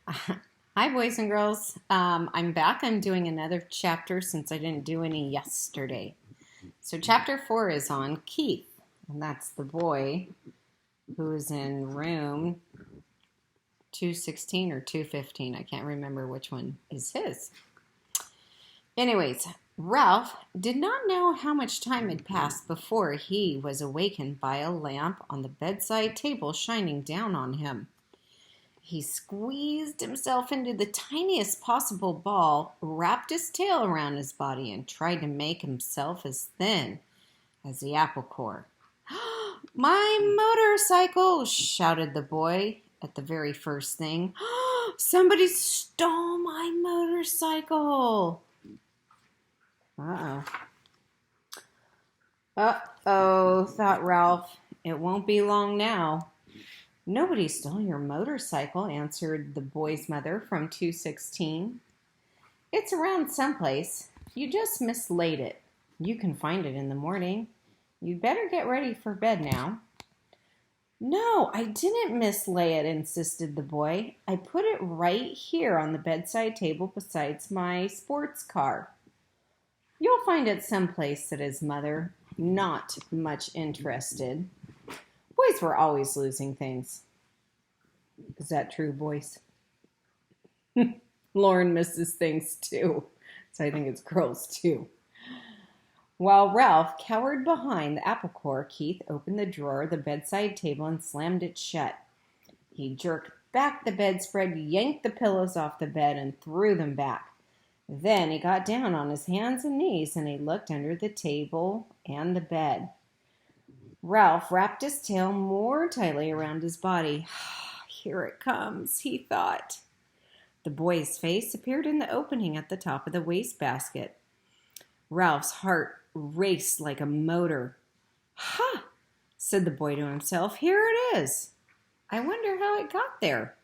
Hi, boys and girls. I'm back. I'm doing another chapter since I didn't do any yesterday. So, chapter 4 is on Keith, and that's the boy who's in room 216 or 215. I can't remember which one is his. Anyways, Ralph did not know how much time had passed before he was awakened by a lamp on the bedside table shining down on him. He squeezed himself into the tiniest possible ball, wrapped his tail around his body, and tried to make himself as thin as the apple core. "My motorcycle!" shouted the boy at the very first thing. "Somebody stole my motorcycle!" Uh-oh. Uh-oh, thought Ralph. It won't be long now. "Nobody stole your motorcycle," answered the boy's mother from 216. "It's around someplace. You just mislaid it. You can find it in the morning. You'd better get ready for bed now." "No, I didn't mislay it," insisted the boy. "I put it right here on the bedside table beside my sports car." "You'll find it someplace," said his mother, not much interested. Boys were always losing things. Is that true, boys? Lauren misses things too. So I think it's girls too. While Ralph cowered behind the apple core, Keith opened the drawer of the bedside table and slammed it shut. He jerked back the bedspread, yanked the pillows off the bed, and threw them back. Then he got down on his hands and knees and he looked under the table and the bed. Ralph wrapped his tail more tightly around his body. "Here it comes," he thought. The boy's face appeared in the opening at the top of the wastebasket. Ralph's heart raced like a motor. "Ha!" said the boy to himself. "Here it is. I wonder how it got there."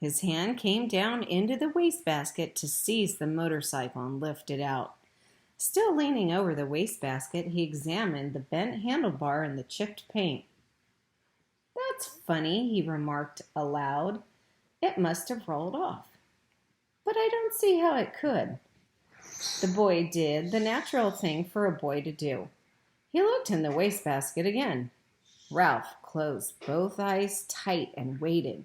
His hand came down into the wastebasket to seize the motorcycle and lift it out. Still leaning over the wastebasket, he examined the bent handlebar and the chipped paint. "That's funny," he remarked aloud. "It must have rolled off. But I don't see how it could." The boy did the natural thing for a boy to do. He looked in the wastebasket again. Ralph closed both eyes tight and waited.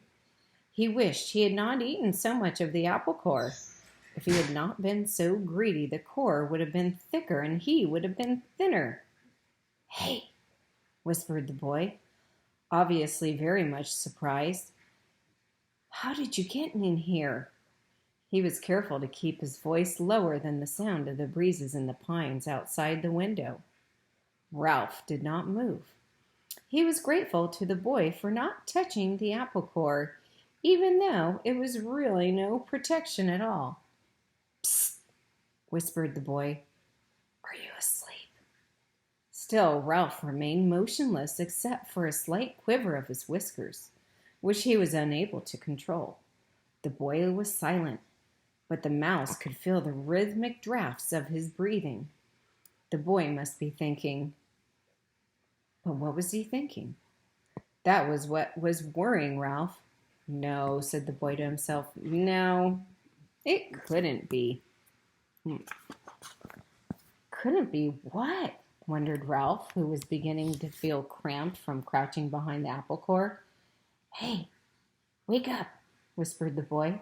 He wished he had not eaten so much of the apple core. If he had not been so greedy, the core would have been thicker and he would have been thinner. "Hey," whispered the boy, obviously very much surprised. "How did you get in here?" He was careful to keep his voice lower than the sound of the breezes in the pines outside the window. Ralph did not move. He was grateful to the boy for not touching the apple core, even though it was really no protection at all. "Psst," whispered the boy. "Are you asleep?" Still, Ralph remained motionless except for a slight quiver of his whiskers, which he was unable to control. The boy was silent, but the mouse could feel the rhythmic drafts of his breathing. The boy must be thinking. But what was he thinking? That was what was worrying Ralph. "No," said the boy to himself. "No, it couldn't be." Couldn't be what? Wondered Ralph, who was beginning to feel cramped from crouching behind the apple core. "Hey, wake up," whispered the boy.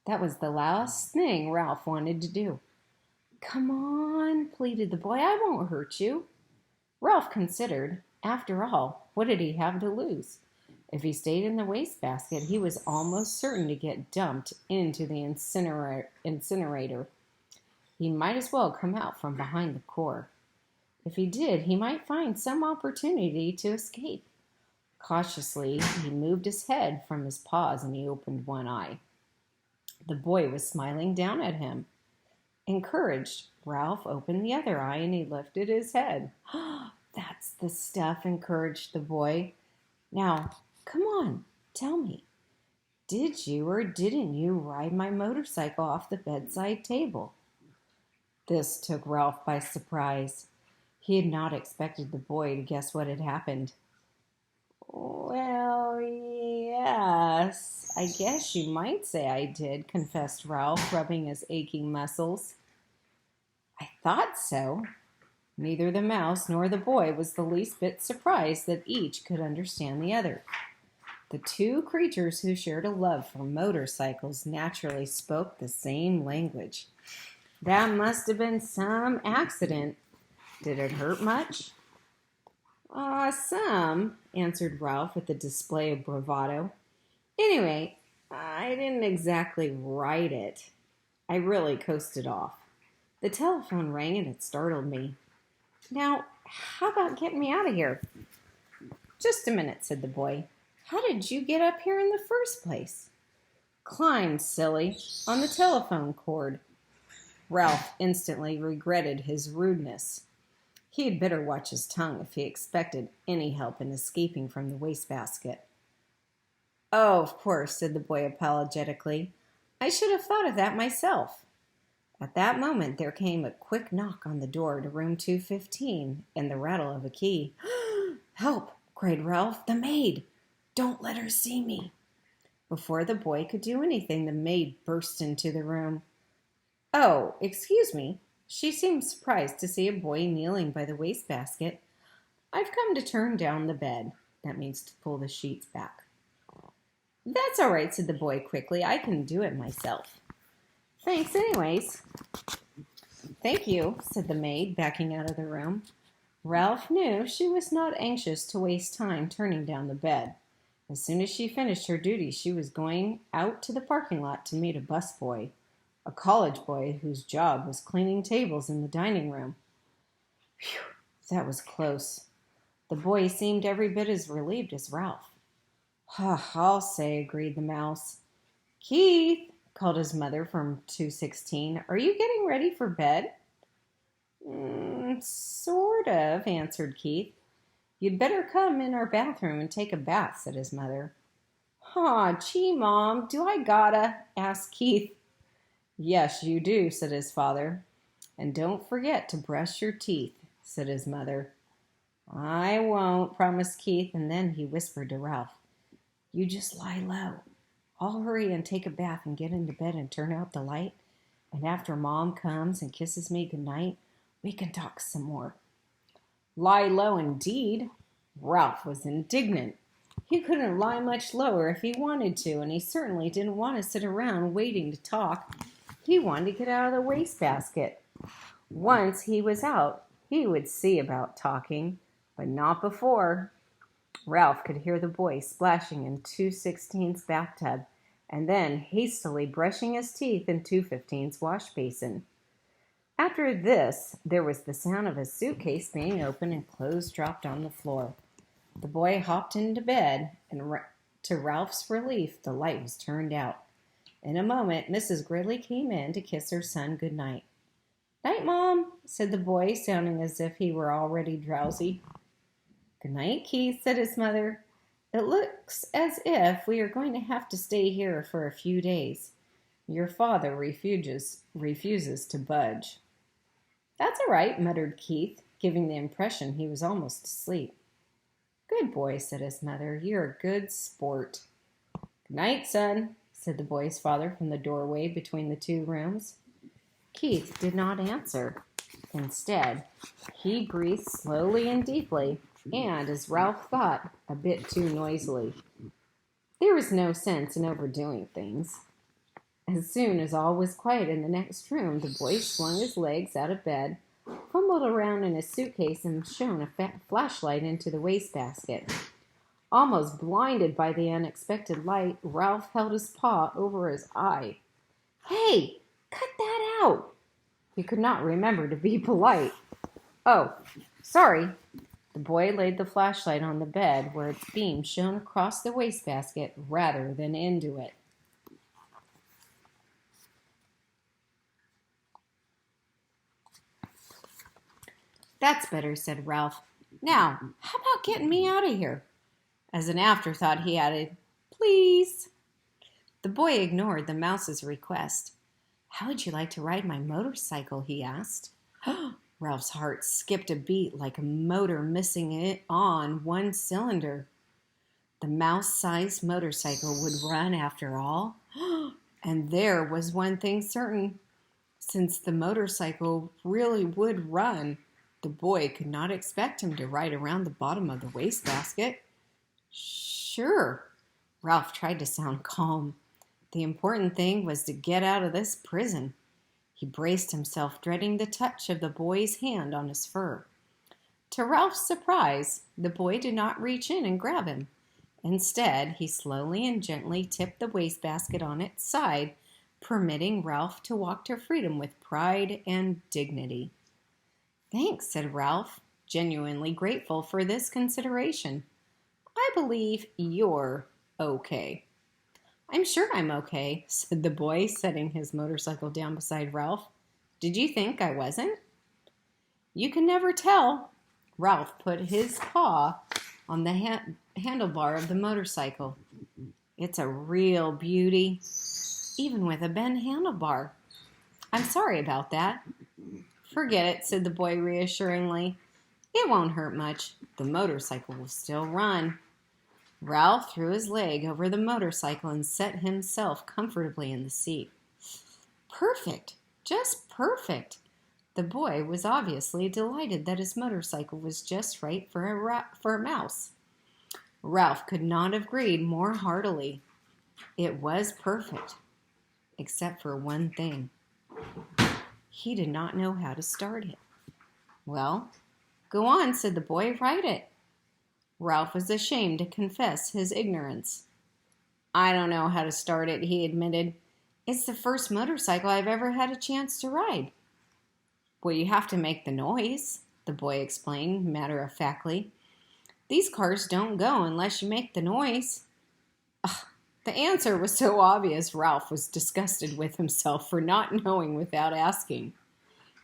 That was the last thing Ralph wanted to do. "Come on," pleaded the boy. "I won't hurt you." Ralph considered. After all, what did he have to lose? If he stayed in the wastebasket, he was almost certain to get dumped into the incinerator. He might as well come out from behind the core. If he did, he might find some opportunity to escape. Cautiously, he moved his head from his paws and he opened one eye. The boy was smiling down at him. Encouraged, Ralph opened the other eye and he lifted his head. "That's the stuff," encouraged the boy. "Now, come on, tell me. Did you or didn't you ride my motorcycle off the bedside table?" This took Ralph by surprise. He had not expected the boy to guess what had happened. "Well, yes, I guess you might say I did, confessed Ralph, rubbing his aching muscles. I thought so. Neither the mouse nor the boy was the least bit surprised that each could understand the other. The two creatures who shared a love for motorcycles naturally spoke the same language. That must have been some accident. Did it hurt much? Some, answered Ralph with a display of bravado. Anyway, I didn't exactly write it. I really coasted off. The telephone rang and it startled me. Now, how about getting me out of here? Just a minute, said the boy. How did you get up here in the first place? Climbed, silly, on the telephone cord. Ralph instantly regretted his rudeness. He had better watch his tongue if he expected any help in escaping from the wastebasket. Oh, of course, said the boy apologetically. I should have thought of that myself. At that moment there came a quick knock on the door to room 215 and the rattle of a key. Help, cried Ralph, the maid. Don't let her see me. Before the boy could do anything, the maid burst into the room. Oh, excuse me. She seemed surprised to see a boy kneeling by the wastebasket. I've come to turn down the bed. That means to pull the sheets back. That's all right, said the boy quickly. I can do it myself. Thanks anyways. Thank you, said the maid, backing out of the room. Ralph knew she was not anxious to waste time turning down the bed. As soon as she finished her duty, she was going out to the parking lot to meet a busboy, a college boy whose job was cleaning tables in the dining room. Phew, that was close. The boy seemed every bit as relieved as Ralph. I'll say, agreed the mouse. Keith, called his mother from 216, are you getting ready for bed? Sort of, answered Keith. You'd better come in our bathroom and take a bath, said his mother. Gee, Mom, do I gotta? Asked Keith. Yes, you do, said his father. And don't forget to brush your teeth, said his mother. I won't, promised Keith, and then he whispered to Ralph. You just lie low. I'll hurry and take a bath and get into bed and turn out the light. And after Mom comes and kisses me goodnight, we can talk some more. Lie low indeed. Ralph was indignant. He couldn't lie much lower if he wanted to, and he certainly didn't want to sit around waiting to talk. He wanted to get out of the wastebasket. Once he was out, he would see about talking, but not before. Ralph could hear the boy splashing in 216's bathtub and then hastily brushing his teeth in 215's wash basin. After this, there was the sound of a suitcase being opened and clothes dropped on the floor. The boy hopped into bed, and to Ralph's relief, the light was turned out. In a moment, Mrs. Gridley came in to kiss her son good night. Night, Mom, said the boy, sounding as if he were already drowsy. Good night, Keith, said his mother. It looks as if we are going to have to stay here for a few days. Your father refuses to budge. That's all right, muttered Keith, giving the impression he was almost asleep. Good boy, said his mother. You're a good sport. Good night, son, said the boy's father from the doorway between the two rooms. Keith did not answer. Instead, he breathed slowly and deeply, and, as Ralph thought, a bit too noisily. There was no sense in overdoing things. As soon as all was quiet in the next room, the boy swung his legs out of bed, fumbled around in his suitcase, and shone a flashlight into the wastebasket. Almost blinded by the unexpected light, Ralph held his paw over his eye. Hey, cut that out! He could not remember to be polite. Oh, sorry. The boy laid the flashlight on the bed where its beam shone across the wastebasket rather than into it. That's better, said Ralph. Now, how about getting me out of here? As an afterthought, he added, Please. The boy ignored the mouse's request. How would you like to ride my motorcycle? He asked. Ralph's heart skipped a beat like a motor missing it on one cylinder. The mouse-sized motorcycle would run after all. And there was one thing certain. Since the motorcycle really would run, the boy could not expect him to ride around the bottom of the wastebasket. Sure, Ralph tried to sound calm. The important thing was to get out of this prison. He braced himself, dreading the touch of the boy's hand on his fur. To Ralph's surprise, the boy did not reach in and grab him. Instead, he slowly and gently tipped the wastebasket on its side, permitting Ralph to walk to freedom with pride and dignity. "Thanks," said Ralph, genuinely grateful for this consideration. "I believe you're okay." "I'm sure I'm okay," said the boy, setting his motorcycle down beside Ralph. "Did you think I wasn't?" "You can never tell." Ralph put his paw on the handlebar of the motorcycle. "It's a real beauty, even with a bent handlebar. I'm sorry about that." "Forget it," said the boy reassuringly. "It won't hurt much. The motorcycle will still run." Ralph threw his leg over the motorcycle and set himself comfortably in the seat. Perfect! Just perfect! The boy was obviously delighted that his motorcycle was just right for a mouse. Ralph could not have agreed more heartily. It was perfect, except for one thing. He did not know how to start it. "Well, go on," said the boy. "Ride it." Ralph was ashamed to confess his ignorance. "I don't know how to start it," he admitted. "It's the first motorcycle I've ever had a chance to ride." "Well, you have to make the noise," the boy explained matter-of-factly. "These cars don't go unless you make the noise." Ugh, the answer was so obvious, Ralph was disgusted with himself for not knowing without asking.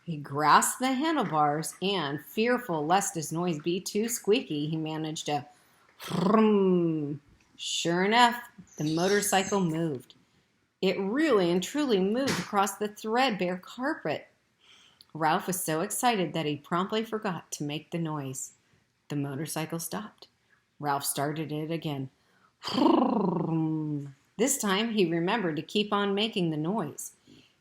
He grasped the handlebars and, fearful lest his noise be too squeaky, he managed a vroom. Sure enough, the motorcycle moved. It really and truly moved across the threadbare carpet. Ralph was so excited that he promptly forgot to make the noise. The motorcycle stopped. Ralph started it again. This time he remembered to keep on making the noise.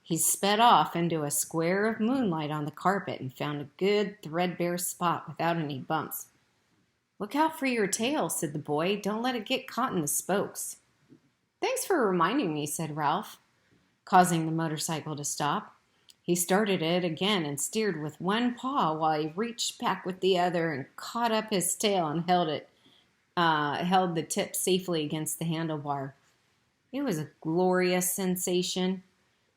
He sped off into a square of moonlight on the carpet and found a good threadbare spot without any bumps. "Look out for your tail," said the boy. "Don't let it get caught in the spokes." "Thanks for reminding me," said Ralph, causing the motorcycle to stop. He started it again and steered with one paw while he reached back with the other and caught up his tail and held the tip safely against the handlebar. It was a glorious sensation,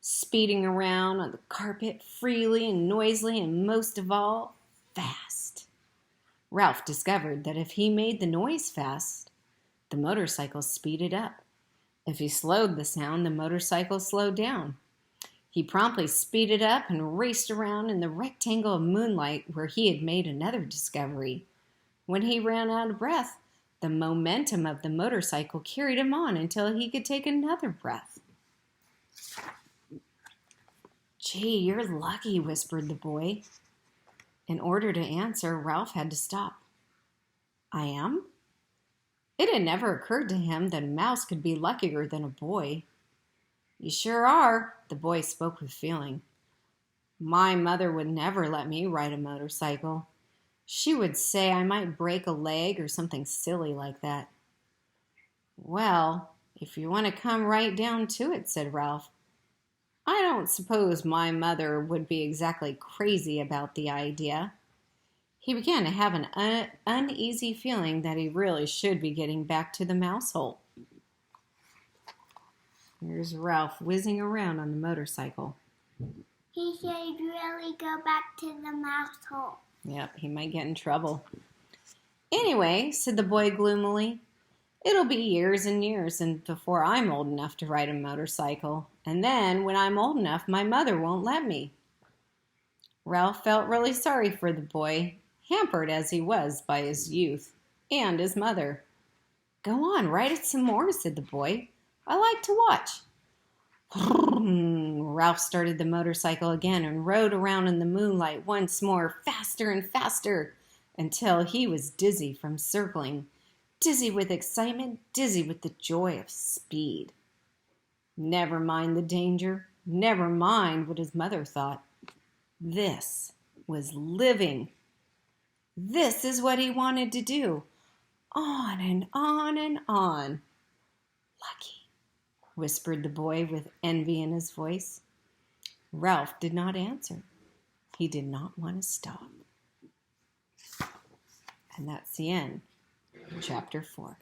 speeding around on the carpet freely and noisily, and most of all, fast. Ralph discovered that if he made the noise fast, the motorcycle speeded up. If he slowed the sound, the motorcycle slowed down. He promptly speeded up and raced around in the rectangle of moonlight where he had made another discovery. When he ran out of breath, the momentum of the motorcycle carried him on until he could take another breath. "Gee, you're lucky," whispered the boy. In order to answer, Ralph had to stop. "I am?" It had never occurred to him that a mouse could be luckier than a boy. "You sure are," the boy spoke with feeling. "My mother would never let me ride a motorcycle. She would say I might break a leg or something silly like that." "Well, if you want to come right down to it," said Ralph, "I don't suppose my mother would be exactly crazy about the idea." He began to have an uneasy feeling that he really should be getting back to the mouse hole. Here's Ralph whizzing around on the motorcycle. He should really go back to the mouse hole. Yep, he might get in trouble. "Anyway," said the boy gloomily, "it'll be years and years before I'm old enough to ride a motorcycle. And then, when I'm old enough, my mother won't let me." Ralph felt really sorry for the boy, hampered as he was by his youth and his mother. "Go on, ride it some more," said the boy. "I like to watch." Ralph started the motorcycle again and rode around in the moonlight once more, faster and faster, until he was dizzy from circling. dizzy with excitement, dizzy with the joy of speed. Never mind the danger, never mind what his mother thought. This was living. This is what he wanted to do. On and on and on. Lucky, whispered the boy with envy in his voice. Ralph did not answer. He did not want to stop. And that's the end of chapter 4.